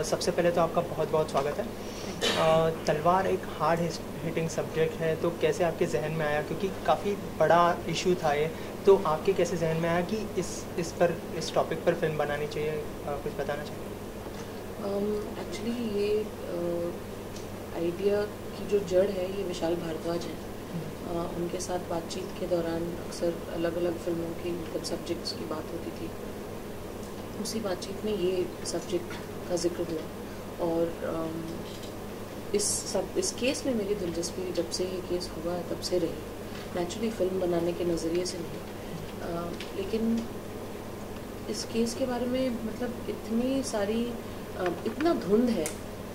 सबसे पहले तो आपका बहुत बहुत स्वागत है। तलवार एक हार्ड हिटिंग सब्जेक्ट है, तो कैसे आपके जहन में आया, क्योंकि काफ़ी बड़ा इशू था ये, तो आपके कैसे जहन में आया कि इस टॉपिक पर फिल्म बनानी चाहिए? कुछ बताना चाहिए। एक्चुअली ये आइडिया की जो जड़ है ये विशाल भारद्वाज है। उनके साथ बातचीत के दौरान अक्सर अलग अलग फिल्मों की मतलब सब्जेक्ट्स की बात होती थी। उसी बातचीत में ये सब्जेक्ट का जिक्र हुआ और इस केस में मेरी दिलचस्पी जब से ये केस हुआ है तब से रही। नेचुरली फिल्म बनाने के नज़रिए से नहीं, लेकिन इस केस के बारे में मतलब इतनी सारी इतना धुंध है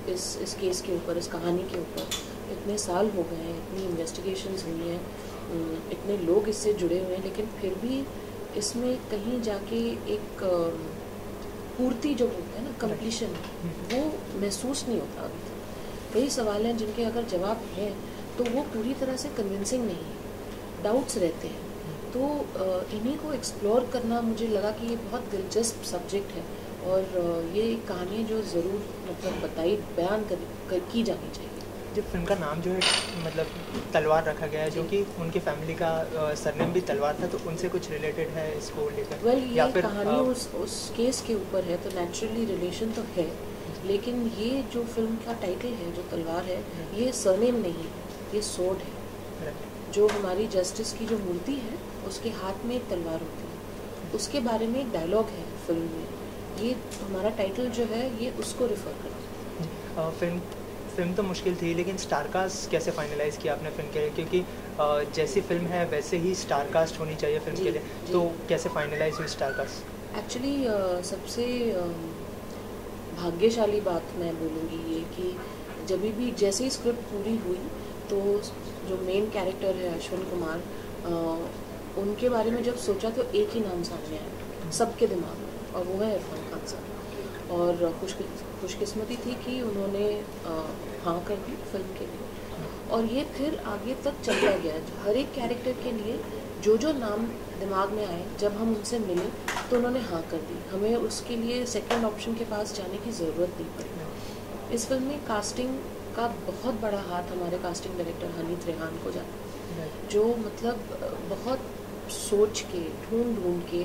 इस केस के ऊपर, इस कहानी के ऊपर। इतने साल हो गए हैं, इतनी इन्वेस्टिगेशंस हुई हैं, इतने लोग इससे जुड़े हुए हैं, लेकिन फिर भी इसमें कहीं जाके एक पूर्ति जो बोलते हैं ना, कंप्लीशन, वो महसूस नहीं होता अभी तक। कई सवाल हैं जिनके अगर जवाब है तो वो पूरी तरह से कन्विंसिंग नहीं है, डाउट्स रहते हैं। तो इन्हीं को एक्सप्लोर करना मुझे लगा कि ये बहुत दिलचस्प सब्जेक्ट है और ये कहानी जो ज़रूर मतलब बयान की जानी चाहिए। जब फिल्म का नाम जो है मतलब तलवार रखा गया है, जो कि उनकी फैमिली का सरनेम भी तलवार था, तो उनसे कुछ रिलेटेड है इसको लेकर? वेल, ये कहानी उस केस के ऊपर है तो नेचुरली रिलेशन तो है, लेकिन ये जो फिल्म का टाइटल है जो तलवार है, ये सरनेम नहीं है, ये सोर्ड है। जो हमारी जस्टिस की जो मूर्ति है उसके हाथ में एक तलवार होती है, उसके बारे में एक डायलॉग है फिल्म में। ये हमारा टाइटल जो है ये उसको रिफर करता है। फिल्म तो मुश्किल थी, लेकिन स्टारकास्ट कैसे फाइनलाइज किया आपने फिल्म के लिए? क्योंकि जैसी फिल्म है वैसे ही स्टारकास्ट होनी चाहिए फिल्म के लिए, तो कैसे फाइनलाइज हुई स्टारकास्ट? एक्चुअली सबसे भाग्यशाली बात मैं बोलूँगी ये कि जब भी जैसे ही स्क्रिप्ट पूरी हुई तो जो मेन कैरेक्टर है अश्विन कुमार, उनके बारे में जब सोचा तो एक ही नाम सामने आया सबके दिमाग में, और वो है इरफान खान साहब। और खुशकिस्मती थी कि उन्होंने हाँ कर दी फिल्म के लिए, और ये फिर आगे तक चलता गया। हर एक कैरेक्टर के लिए जो जो नाम दिमाग में आए, जब हम उनसे मिले तो उन्होंने हाँ कर दी। हमें उसके लिए सेकंड ऑप्शन के पास जाने की ज़रूरत नहीं पड़ी। इस फिल्म में कास्टिंग का बहुत बड़ा हाथ हमारे कास्टिंग डायरेक्टर हनीत रेहान को जाता है, जो मतलब बहुत सोच के ढूंढ के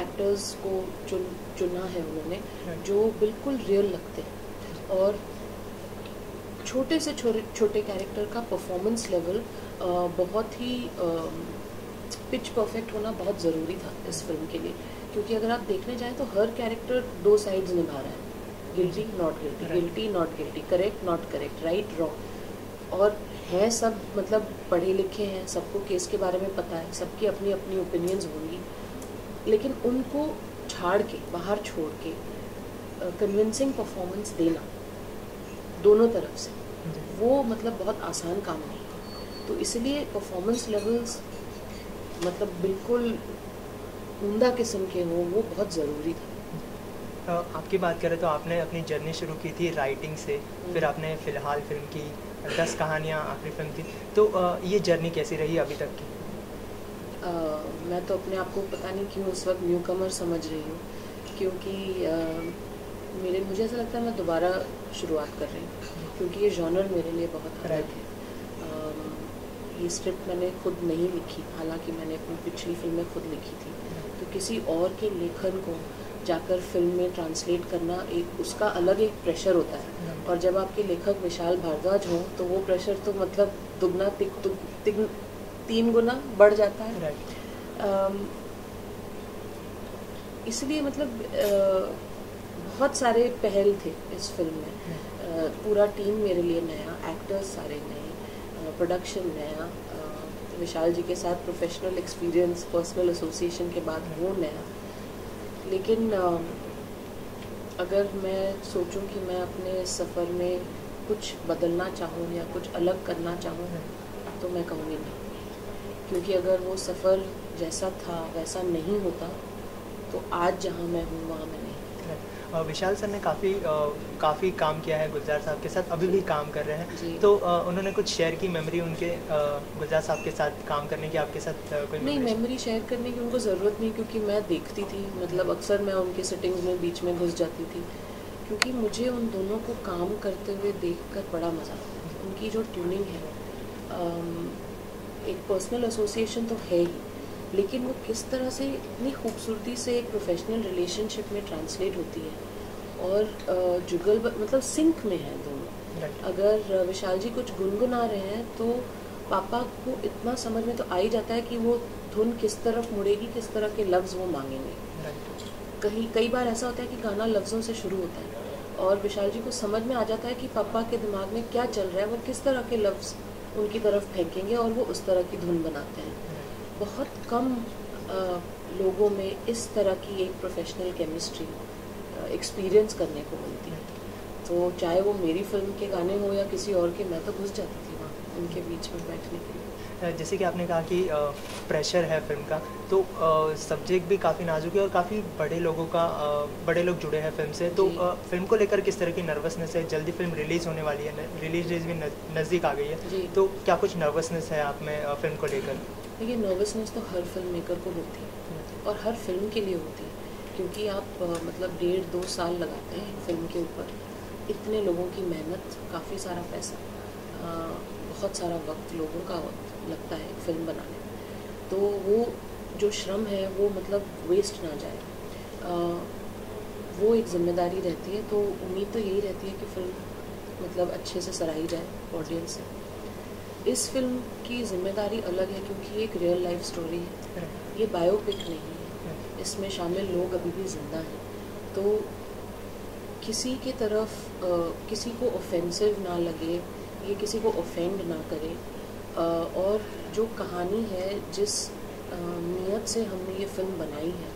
एक्टर्स को चुना है उन्होंने, जो बिल्कुल रियल लगते हैं। और छोटे से छोटे कैरेक्टर का परफॉर्मेंस लेवल बहुत ही पिच परफेक्ट होना बहुत ज़रूरी था इस फिल्म के लिए, क्योंकि अगर आप देखने जाएं तो हर कैरेक्टर दो साइड्स निभा रहा है। Guilty not guilty, guilty not guilty, correct not correct, right wrong. और है सब मतलब पढ़े लिखे हैं, सबको केस के बारे में पता है, सबकी अपनी अपनी ओपिनियंस होंगी, लेकिन उनको झाड़ के बाहर छोड़ के कन्विंसिंग परफॉर्मेंस देना दोनों तरफ से, वो मतलब बहुत आसान काम नहीं है। तो इसलिए परफॉर्मेंस लेवल्स मतलब बिल्कुल उम्दा किस्म के हों, वो बहुत ज़रूरी था। आपकी बात करें तो आपने अपनी जर्नी शुरू की थी राइटिंग से, फिर आपने फ़िलहाल फिल्म की 10 कहानियाँ आखिरी फिल्म थी, तो ये जर्नी कैसी रही अभी तक की? मैं तो अपने आप को पता नहीं क्यों उस वक्त न्यू कमर समझ रही हूँ, क्योंकि मुझे ऐसा लगता है मैं दोबारा शुरुआत कर रही हूँ, क्योंकि ये जॉनर मेरे लिए बहुत अलग है। ये स्क्रिप्ट मैंने खुद नहीं लिखी, हालांकि मैंने अपनी पिछली फिल्में खुद लिखी थी, तो किसी और के लेखन को जाकर फिल्म में ट्रांसलेट करना एक उसका अलग एक प्रेशर होता है। और जब आपके लेखक विशाल भारद्वाज हों तो वो प्रेशर तो मतलब दुगना तीन गुना बढ़ जाता है। इसलिए मतलब बहुत सारे पहल थे इस फिल्म में। पूरा टीम मेरे लिए नया, एक्टर्स सारे नए, प्रोडक्शन नया, विशाल जी के साथ प्रोफेशनल एक्सपीरियंस, पर्सनल एसोसिएशन के बाद वो नया। लेकिन अगर मैं सोचूं कि मैं अपने सफ़र में कुछ बदलना चाहूँ या कुछ अलग करना चाहूँ तो मैं कहूँगी नहीं, क्योंकि अगर वो सफ़र जैसा था वैसा नहीं होता तो आज जहाँ मैं हूँ वहाँ मैं नहीं। विशाल सर ने काफ़ी काम किया है गुलजार साहब के साथ, अभी भी काम कर रहे हैं, तो उन्होंने कुछ शेयर की मेमोरी उनके गुलजार साहब के साथ काम करने की आपके साथ कोई? नहीं, मेमोरी शेयर करने की उनको ज़रूरत नहीं, क्योंकि मैं देखती थी, मतलब अक्सर मैं उनके सिटिंग्स में बीच में घुस जाती थी, क्योंकि मुझे उन दोनों को काम करते हुए देखकर बड़ा मज़ा आता है। उनकी जो ट्यूनिंग है, एक पर्सनल एसोसिएशन तो है ही, लेकिन वो किस तरह से इतनी खूबसूरती से एक प्रोफेशनल रिलेशनशिप में ट्रांसलेट होती है और जुगल मतलब सिंक में है दोनों। अगर विशाल जी कुछ गुनगुना रहे हैं तो पापा को इतना समझ में तो आ ही जाता है कि वो धुन किस तरफ मुड़ेगी, किस तरह के लफ्ज़ वो मांगेंगे। कई बार ऐसा होता है कि गाना लफ्ज़ों से शुरू होता है और विशाल जी को समझ में आ जाता है कि पापा के दिमाग में क्या चल रहा है, वो किस तरह के लफ्ज़ उनकी तरफ फेंकेंगे और वो उस तरह की धुन बनाते हैं। बहुत कम लोगों में इस तरह की एक प्रोफेशनल केमिस्ट्री एक्सपीरियंस करने को मिलती है। तो चाहे वो मेरी फिल्म के गाने हो या किसी और के, मैं तो घुस जाती थी वहाँ उनके बीच में बैठने के लिए। जैसे कि आपने कहा कि प्रेशर है फिल्म का, तो सब्जेक्ट भी काफ़ी नाजुक है और काफ़ी बड़े बड़े लोग जुड़े हैं फिल्म से, तो फिल्म को लेकर किस तरह की नर्वसनेस है? जल्दी फिल्म रिलीज़ होने वाली है, रिलीज डेट भी नज़दीक आ गई है, तो क्या कुछ नर्वसनेस है आप में फिल्म को लेकर? देखिए, नर्वसनेस तो हर फिल्म मेकर को होती है और हर फिल्म के लिए होती है, क्योंकि आप मतलब 1.5-2 साल लगाते हैं फिल्म के ऊपर। इतने लोगों की मेहनत, काफ़ी सारा पैसा, बहुत सारा वक्त, लोगों का वक्त लगता है फिल्म बनाने में। तो वो जो श्रम है वो मतलब वेस्ट ना जाए, वो एक जिम्मेदारी रहती है। तो उम्मीद तो यही रहती है कि फिल्म मतलब अच्छे से सराही जाए ऑडियंस से। इस फिल्म की जिम्मेदारी अलग है क्योंकि एक रियल लाइफ स्टोरी है, ये बायोपिक नहीं है, इसमें शामिल लोग अभी भी जिंदा हैं। तो किसी की तरफ किसी को ऑफेंसिव ना लगे, ये किसी को ऑफेंड ना करे, और जो कहानी है, जिस नीयत से हमने ये फिल्म बनाई है,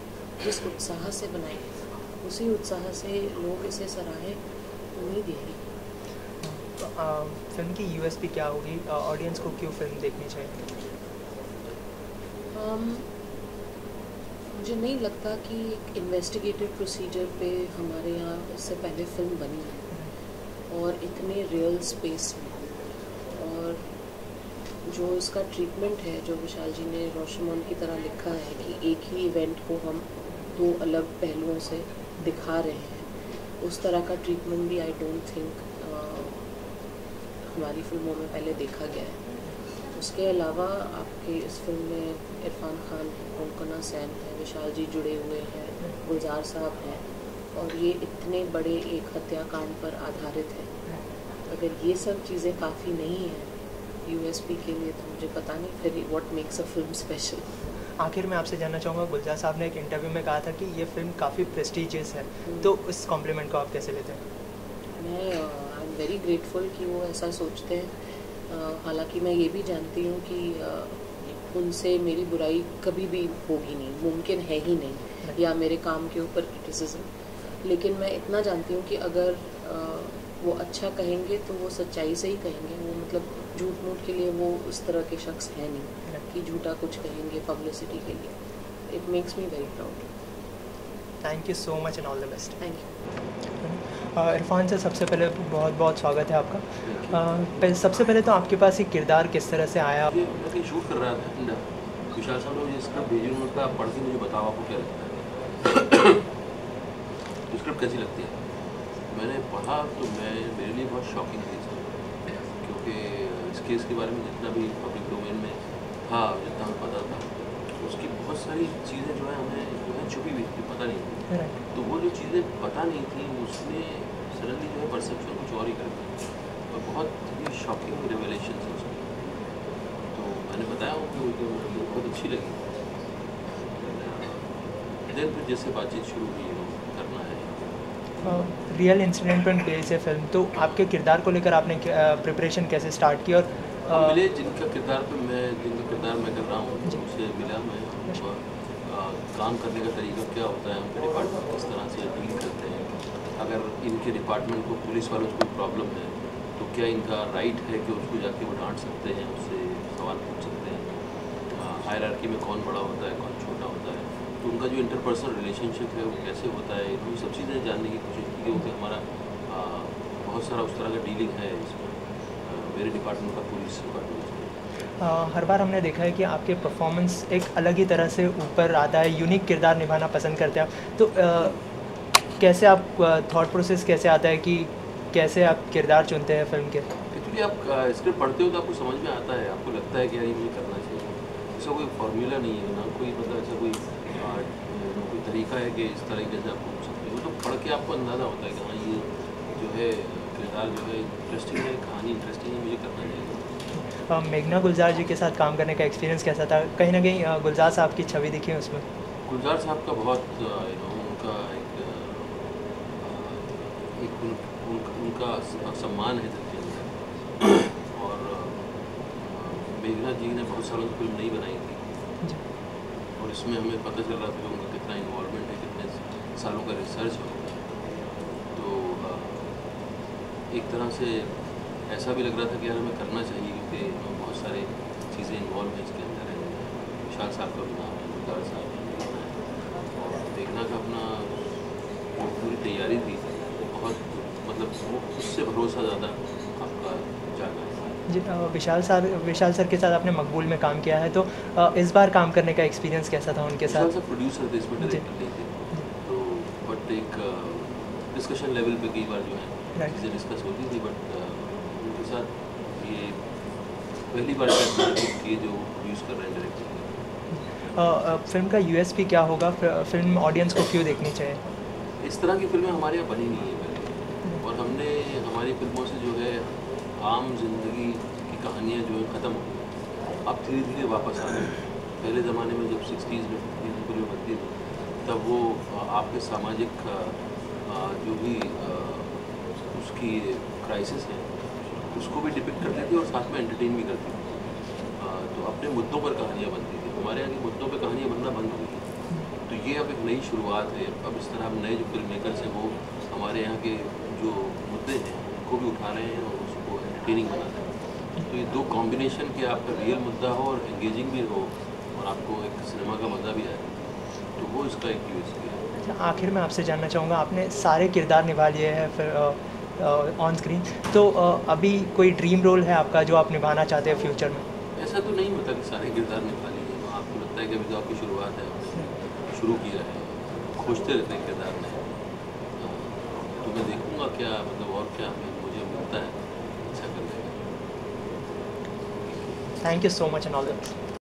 जिस उत्साह से बनाई है, उसी उत्साह से लोग इसे सराहें, उम्मीद यही। तो फिल्म की यूएसपी क्या होगी? ऑडियंस को क्यों फिल्म देखनी चाहिए? मुझे नहीं लगता कि एक इन्वेस्टिगेटिव प्रोसीजर पे हमारे यहाँ इससे पहले फिल्म बनी है और इतने रियल स्पेस में, और जो इसका ट्रीटमेंट है, जो विशाल जी ने रोशमन की तरह लिखा है कि एक ही इवेंट को हम 2 अलग पहलुओं से दिखा रहे हैं, उस तरह का ट्रीटमेंट भी आई डोंट थिंक हमारी फिल्मों में पहले देखा गया है। उसके अलावा आपके इस फिल्म में इरफान खान है, कोंकणा सेन है, विशाल जी जुड़े हुए हैं, गुलजार साहब हैं, और ये इतने बड़े एक हत्याकांड पर आधारित है। अगर ये सब चीज़ें काफ़ी नहीं हैं यूएसपी के लिए, तो मुझे पता नहीं फिर what makes a film special. आखिर में आपसे जानना चाहूँगा, गुलजार साहब ने एक इंटरव्यू में कहा था कि ये फिल्म काफ़ी प्रेस्टिजियस है, तो इस कॉम्प्लीमेंट को आप कैसे लेते हैं? मैं आई एम वेरी ग्रेटफुल कि वो ऐसा सोचते हैं। हालांकि मैं ये भी जानती हूँ कि उनसे मेरी बुराई कभी भी होगी नहीं, मुमकिन है ही नहीं, या मेरे काम के ऊपर क्रिटिसिज्म। लेकिन मैं इतना जानती हूँ कि अगर वो अच्छा कहेंगे तो वो सच्चाई से ही कहेंगे। वो मतलब झूठ मूठ के लिए वो उस तरह के शख्स है नहीं कि झूठा कुछ कहेंगे पब्लिसिटी के लिए। It makes me very proud. Thank you so much and all the best. Thank you. Irfan से सबसे पहले बहुत बहुत स्वागत है आपका। सबसे पहले तो आपके पास ये किरदार किस तरह से आया? मैं कहीं शूट कर रहा था, विशाल साहब ने मुझे स्क्रिप्ट भेजी, उनका पढ़ के मुझे बताओ आपको क्या लगता है, स्क्रिप्ट कैसी लगती है। मैंने पढ़ा तो मेरे लिए बहुत शॉकिंग थी, क्योंकि इस केस के बारे में जितना भी पब्लिक डोमेन में था, जितना हमें पता था, उसकी बहुत सारी चीज़ें जो है हमें छुपी हुई थी, पता नहीं थी। तो वो जो चीज़ें पता नहीं थी, उसमें सडनली जो है परसेप्शन कुछ और ही कर दी, और बहुत ही शॉकिंग रिवलेशन थी उसमें। तो मैंने बताया उनको, मुझे बहुत अच्छी लगी। देन फिर जैसे बातचीत शुरू हुई, करना है रियल इंसिडेंट पर बेस्ड है फिल्म, तो आपके किरदार को लेकर आपने प्रिपरेशन कैसे स्टार्ट की? और मिले जिनका किरदार मैं कर रहा हूँ, उनसे मिला मैं, और काम करने का तरीका क्या होता है, उनके डिपार्टमेंट किस तरह से डील करते हैं। अगर इनके डिपार्टमेंट को पुलिस वालों से कोई प्रॉब्लम है तो क्या इनका राइट है कि उसको जाके वो डांट सकते हैं, उससे सवाल पूछ सकते हैं। हायरार्की में कौन बड़ा होता है, कौन छोटा होता है, तो उनका जो इंटरपर्सनल रिलेशनशिप है वो कैसे होता है, तो सब चीज़ें जानने की कोशिश की, क्योंकि हमारा बहुत सारा उस तरह का डीलिंग है इसमें, मेरे डिपार्टमेंट का पुलिस डिपार्टमेंट। हर बार हमने देखा है कि आपके परफॉर्मेंस एक अलग ही तरह से ऊपर आता है, यूनिक किरदार निभाना पसंद करते हैं आप, तो कैसे आप थॉट प्रोसेस कैसे आता है कि कैसे आप किरदार चुनते हैं फ़िल्म के? एक्चुअली आप स्क्रिप्ट पढ़ते हो तो आपको समझ में आता है, आपको लगता है कि यार ये मुझे करना चाहिए। इसका कोई फार्मूला नहीं है ना, कोई मतलब ऐसा कोई तरीका है कि इस तरीके से आप पूछ सकते हो। तो पढ़ के आपको अंदाज़ा होता है कि हाँ ये जो है किरदार जो है इंटरेस्टिंग है, कहानी इंटरेस्टिंग है, मुझे करना चाहिए। मेघना गुलजार जी के साथ काम करने का एक्सपीरियंस कैसा था? कहीं न कहीं गुलजार साहब की छवि दिखी है उसमें? गुलजार साहब का बहुत उनका एक उनका सम्मान है दिल के अंदर। और मेघना जी ने बहुत सालों से फिल्म नहीं बनाई थी जी। और इसमें हमें पता चल रहा था कि उनका कितना इन्वॉल्वमेंट है, कितने सालों का रिसर्च है। तो एक तरह से ऐसा भी लग रहा था कि यार हमें करना चाहिए, क्योंकि बहुत सारे चीज़ें इन्वॉल्व हैं इसके अंदर है। विशाल साहब का भी नाम है, गुलजार साहब का नाम है, और मेघना का अपना जो पूरी तैयारी थी वो बहुत मतलब वो उससे भरोसा ज़्यादा आपका जागा है। जी। विशाल सर के साथ आपने मकबूल में काम किया है, तो इस बार काम करने का एक्सपीरियंस कैसा था उनके विशाल साथ? साहब प्रोड्यूसर थे, इसमें जी। डायरेक्टर नहीं थे। तो बट एक डिस्कशन लेवल पे कई बार जो है राइट। चीज़ें डिस्कस होती थी, बट उनके साथ ये पहली बार ये जो प्रोड्यूस कर रहे हैं डायरेक्टर। फ़िल्म का यूएसपी क्या होगा? फ़िल्म ऑडियंस को क्यों देखनी चाहिए? इस तरह की फिल्में हमारे यहाँ बनी नहीं है पहले, और हमने हमारी फिल्मों से जो है आम जिंदगी की कहानियाँ जो है ख़त्म हो गई, अब धीरे धीरे वापस आ गई। पहले ज़माने में जब 60s में 50s में फिल्में बनती थी तब वो आपके सामाजिक जो भी उसकी क्राइसिस है उसको भी डिपिक्ट करती थी और साथ में एंटरटेन भी करती थी। तो अपने मुद्दों पर कहानियाँ बनती थी। हमारे यहाँ की मुद्दों पर कहानियाँ बनना बंद हो गई। तो ये अब एक नई शुरुआत है। अब इस तरह नए जो फिल्म मेकर्स हैं वो हमारे यहाँ के जो मुद्दे हैं उनको भी उठा रहे हैं और उसको एंटरटेनिंग बना रहे हैं। तो ये दो कॉम्बिनेशन के आपका रियल मुद्दा हो और एंगेजिंग भी हो और आपको एक सिनेमा का मज़ा भी आए, तो वो इसका एक यूएसपी है। अच्छा, आखिर में आपसे जानना चाहूँगा, आपने सारे किरदार निभा लिए हैं फिर ऑन स्क्रीन, तो अभी कोई ड्रीम रोल है आपका जो आप निभाना चाहते हैं फ्यूचर में? ऐसा तो नहीं होता कि सारे किरदार निभा लिए। तो आपको लगता है कि अभी तो आपकी शुरुआत है, आपने शुरू किया है, खोजते रहते हैं किरदार में। तो मैं देखूँगा क्या मतलब और क्या मुझे मिलता है अच्छा करने का। Thank you so much and all the best.